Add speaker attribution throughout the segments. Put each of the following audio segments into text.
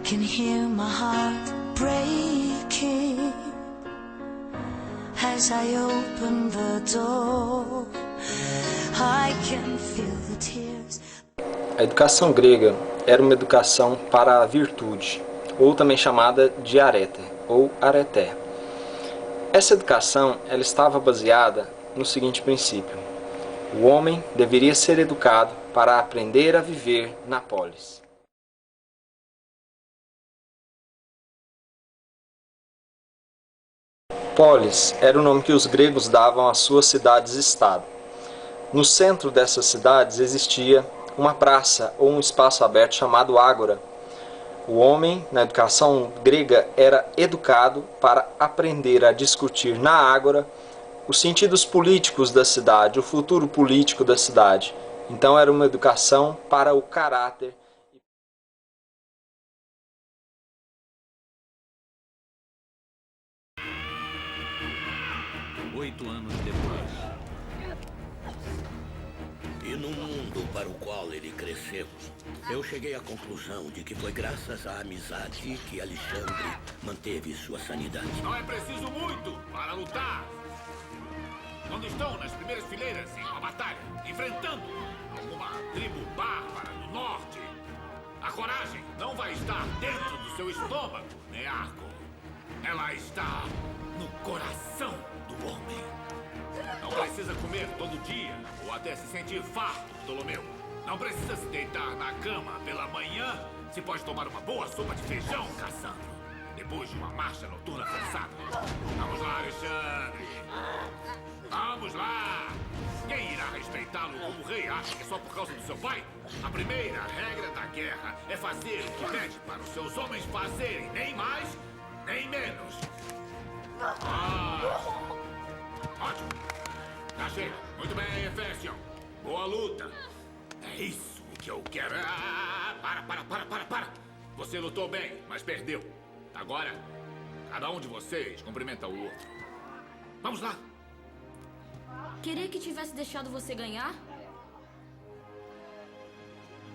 Speaker 1: can hear my heart breaking as I open the door. I can feel the tears.
Speaker 2: A educação grega era uma educação para a virtude, ou também chamada de arete, ou areté. Essa educação ela estava baseada no seguinte princípio: o homem deveria ser educado para aprender a viver na polis. Polis era o nome que os gregos davam às suas cidades-estado. No centro dessas cidades existia uma praça ou um espaço aberto chamado ágora. O homem, na educação grega, era educado para aprender a discutir na ágora os sentidos políticos da cidade, o futuro político da cidade. Então era uma educação para o caráter.
Speaker 3: 8 anos depois.
Speaker 4: E no mundo para o qual ele cresceu, eu cheguei à conclusão de que foi graças à amizade que Alexandre manteve sua sanidade.
Speaker 3: Não é preciso muito para lutar. Quando estão nas primeiras fileiras em uma batalha, enfrentando alguma tribo bárbara do norte, a coragem não vai estar dentro do seu estômago, Nearco. Ela está no coração do homem. Não precisa comer todo dia ou até se sentir farto, Ptolomeu. Não precisa se deitar na cama pela manhã. Se pode tomar uma boa sopa de feijão, Cassandro, depois de uma marcha noturna forçada. Vamos lá, Alexandre. Vamos lá. Quem irá respeitá-lo como rei? Acha que é só por causa do seu pai? A primeira regra da guerra é fazer o que pede para os seus homens fazerem. Nem mais, nem menos. Ótimo. Tá cheio. Muito bem, Hefestion. Boa luta. É isso que eu quero. Para. Você lutou bem, mas perdeu. Agora, cada um de vocês cumprimenta o outro. Vamos lá.
Speaker 5: Queria que tivesse deixado você ganhar?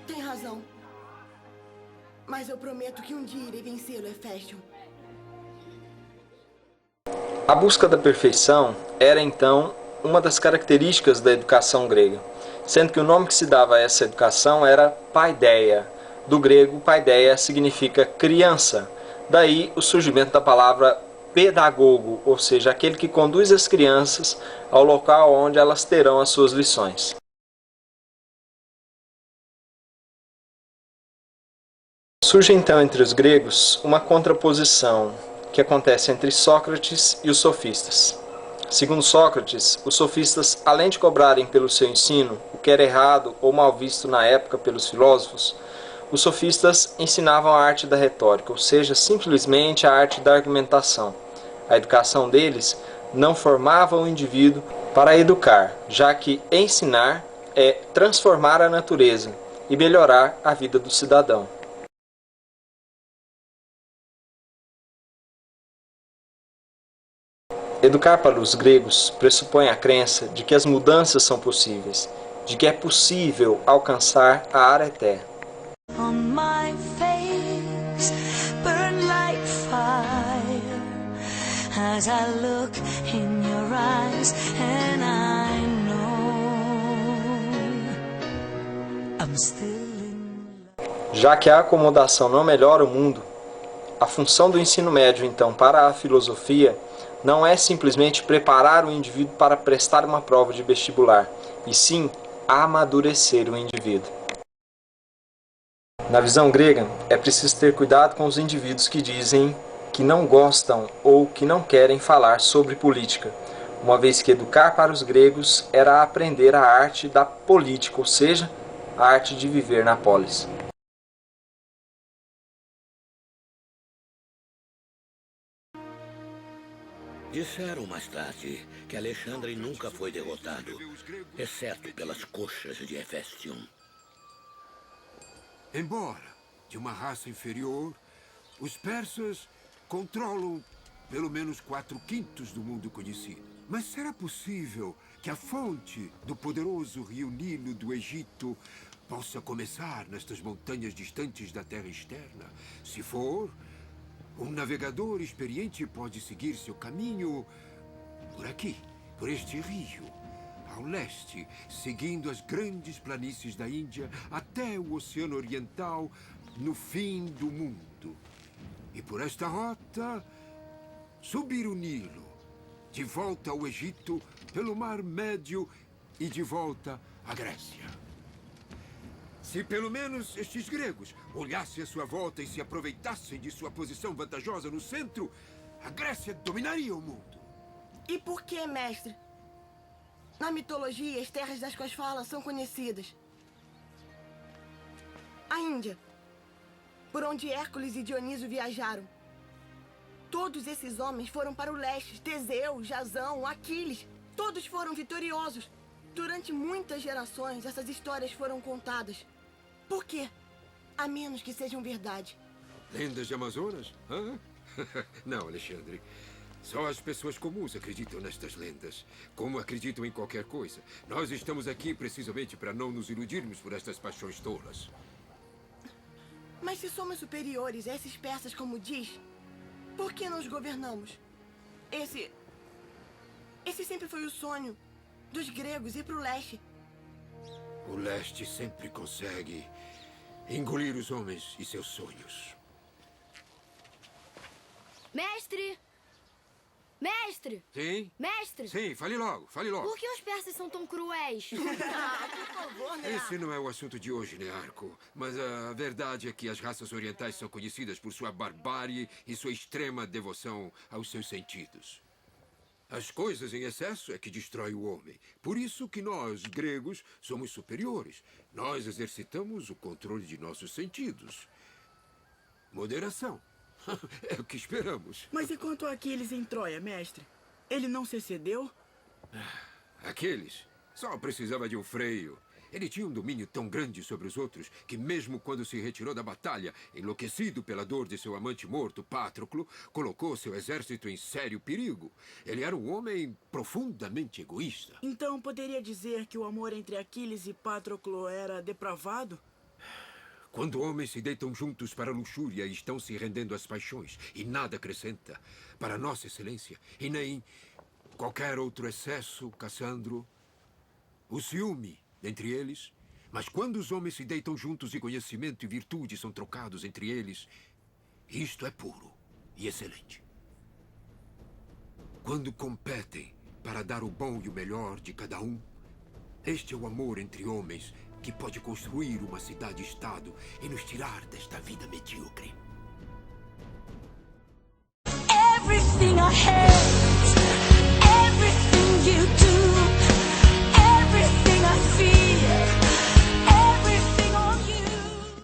Speaker 6: Tem razão. Mas eu prometo que um dia irei vencê-lo, Hefestion.
Speaker 2: A busca da perfeição era, então, uma das características da educação grega, sendo que o nome que se dava a essa educação era paideia. Do grego, paideia significa criança. Daí o surgimento da palavra pedagogo, ou seja, aquele que conduz as crianças ao local onde elas terão as suas lições. Surge então entre os gregos uma contraposição que acontece entre Sócrates e os sofistas. Segundo Sócrates, os sofistas, além de cobrarem pelo seu ensino, o que era errado ou mal visto na época pelos filósofos, os sofistas ensinavam a arte da retórica, ou seja, simplesmente a arte da argumentação. A educação deles não formava o indivíduo para educar, já que ensinar é transformar a natureza e melhorar a vida do cidadão. Educar para os gregos pressupõe a crença de que as mudanças são possíveis, de que é possível alcançar a areté.
Speaker 1: On my face burn like fire as I look in your eyes, and I know I'm still in love.
Speaker 2: Já que a acomodação não melhora o mundo, a função do ensino médio, então, para a filosofia não é simplesmente preparar o indivíduo para prestar uma prova de vestibular, e sim amadurecer o indivíduo. Na visão grega, é preciso ter cuidado com os indivíduos que dizem que não gostam ou que não querem falar sobre política, uma vez que educar para os gregos era aprender a arte da política, ou seja, a arte de viver na polis.
Speaker 4: Disseram mais tarde que Alexandre nunca foi derrotado, exceto pelas coxas de Hefestion.
Speaker 7: Embora de uma raça inferior, os persas controlam pelo menos 4/5 do mundo conhecido. Mas será possível que a fonte do poderoso rio Nilo do Egito possa começar nestas montanhas distantes da Terra externa. Se for, um navegador experiente pode seguir seu caminho por aqui, por este rio, ao leste, seguindo as grandes planícies da Índia até o Oceano Oriental, no fim do mundo. E por esta rota, subir o Nilo, de volta ao Egito, pelo Mar Médio e de volta à Grécia. Se pelo menos estes gregos olhassem à sua volta e se aproveitassem de sua posição vantajosa no centro, a Grécia dominaria o mundo.
Speaker 6: E por que, mestre? Na mitologia, as terras das quais fala são conhecidas. A Índia, por onde Hércules e Dioniso viajaram. Todos esses homens foram para o leste. Teseu, Jasão, Aquiles, todos foram vitoriosos. Durante muitas gerações, essas histórias foram contadas. Por quê? A menos que sejam verdade.
Speaker 7: Lendas de Amazonas? Hã? Não, Alexandre. Só as pessoas comuns acreditam nestas lendas, como acreditam em qualquer coisa. Nós estamos aqui precisamente para não nos iludirmos por estas paixões tolas.
Speaker 6: Mas se somos superiores a essas peças, como diz, por que não os governamos? Esse sempre foi o sonho dos gregos, ir para o leste.
Speaker 7: O leste sempre consegue engolir os homens e seus sonhos.
Speaker 5: Mestre! Mestre!
Speaker 7: Sim?
Speaker 5: Mestre!
Speaker 7: Sim, fale logo, fale logo.
Speaker 5: Por que os persas são tão cruéis?
Speaker 6: Por favor, né?
Speaker 7: Esse não é o assunto de hoje, Nearco. Mas a verdade é que as raças orientais são conhecidas por sua barbárie e sua extrema devoção aos seus sentidos. As coisas em excesso é que destrói o homem. Por isso que nós, gregos, somos superiores. Nós exercitamos o controle de nossos sentidos. Moderação. É o que esperamos.
Speaker 8: Mas e quanto a Aquiles em Troia, mestre? Ele não se excedeu?
Speaker 7: Aquiles só precisava de um freio. Ele tinha um domínio tão grande sobre os outros que mesmo quando se retirou da batalha, enlouquecido pela dor de seu amante morto, Patroclo, colocou seu exército em sério perigo. Ele era um homem profundamente egoísta.
Speaker 8: Então poderia dizer que o amor entre Aquiles e Patroclo era depravado?
Speaker 7: Quando homens se deitam juntos para a luxúria e estão se rendendo às paixões, e nada acrescenta para nossa excelência, e nem qualquer outro excesso, Cassandro, o ciúme entre eles. Mas quando os homens se deitam juntos e conhecimento e virtude são trocados entre eles, isto é puro e excelente. Quando competem para dar o bom e o melhor de cada um, este é o amor entre homens que pode construir uma cidade-estado e nos tirar desta vida medíocre.
Speaker 1: Everything I had